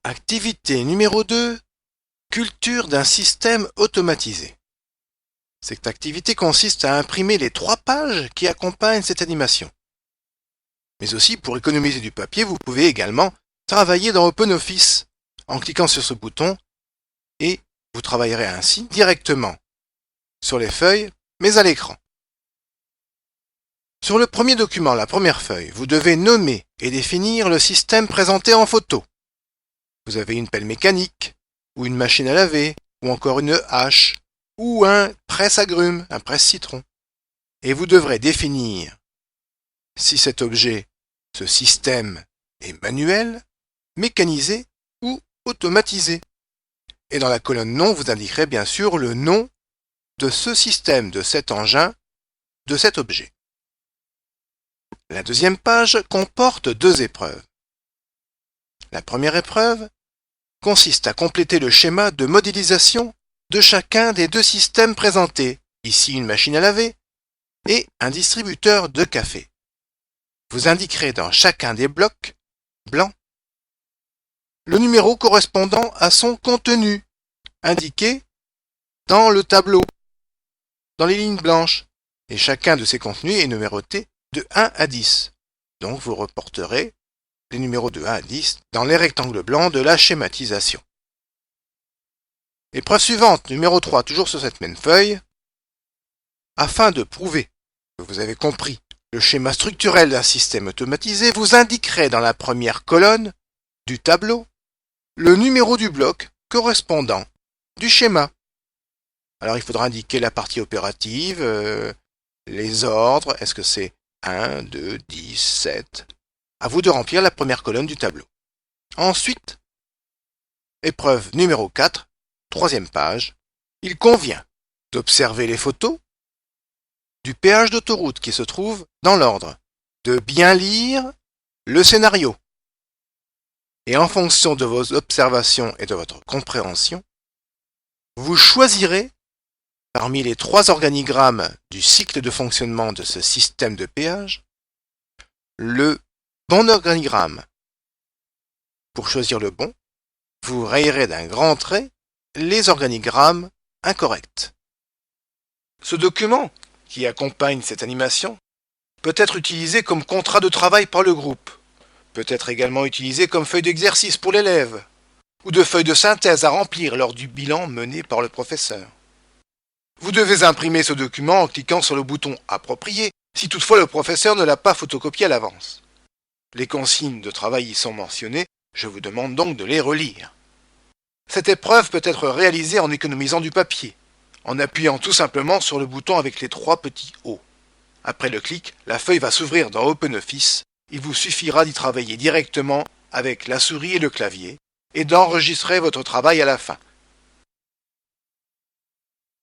Activité numéro 2. Culture d'un système automatisé. Cette activité consiste à imprimer les 3 pages qui accompagnent cette animation. Mais aussi, pour économiser du papier, vous pouvez également travailler dans OpenOffice en cliquant sur ce bouton et vous travaillerez ainsi directement sur les feuilles, mais à l'écran. Sur le premier document, la première feuille, vous devez nommer et définir le système présenté en photo. Vous avez une pelle mécanique, ou une machine à laver, ou encore une hache, ou un presse-agrumes, un presse-citron. Et vous devrez définir si cet objet, ce système, est manuel, mécanisé ou automatisé. Et dans la colonne nom, vous indiquerez bien sûr le nom de ce système, de cet engin, de cet objet. La deuxième page comporte 2 épreuves. La première épreuve consiste à compléter le schéma de modélisation de chacun des 2 systèmes présentés, ici une machine à laver et un distributeur de café. Vous indiquerez dans chacun des blocs blancs le numéro correspondant à son contenu, indiqué dans le tableau, dans les lignes blanches, et chacun de ces contenus est numéroté de 1 à 10. Donc vous reporterez les numéros de 1 à 10 dans les rectangles blancs de la schématisation. Épreuve suivante, numéro 3, toujours sur cette même feuille. Afin de prouver que vous avez compris le schéma structurel d'un système automatisé, vous indiquerez dans la première colonne du tableau le numéro du bloc correspondant du schéma. Alors il faudra indiquer la partie opérative, les ordres, est-ce que c'est 1, 2, 10, 7. À vous de remplir la première colonne du tableau. Ensuite, épreuve numéro 4, troisième page, il convient d'observer les photos du péage d'autoroute qui se trouve dans l'ordre, de bien lire le scénario. Et en fonction de vos observations et de votre compréhension, vous choisirez parmi les 3 organigrammes du cycle de fonctionnement de ce système de péage le bon organigramme. Pour choisir le bon, vous rayerez d'un grand trait les organigrammes incorrects. Ce document, qui accompagne cette animation, peut être utilisé comme contrat de travail par le groupe, peut être également utilisé comme feuille d'exercice pour l'élève, ou de feuille de synthèse à remplir lors du bilan mené par le professeur. Vous devez imprimer ce document en cliquant sur le bouton approprié, si toutefois le professeur ne l'a pas photocopié à l'avance. Les consignes de travail y sont mentionnées, je vous demande donc de les relire. Cette épreuve peut être réalisée en économisant du papier, en appuyant tout simplement sur le bouton avec les 3 petits O. Après le clic, la feuille va s'ouvrir dans OpenOffice. Il vous suffira d'y travailler directement avec la souris et le clavier et d'enregistrer votre travail à la fin.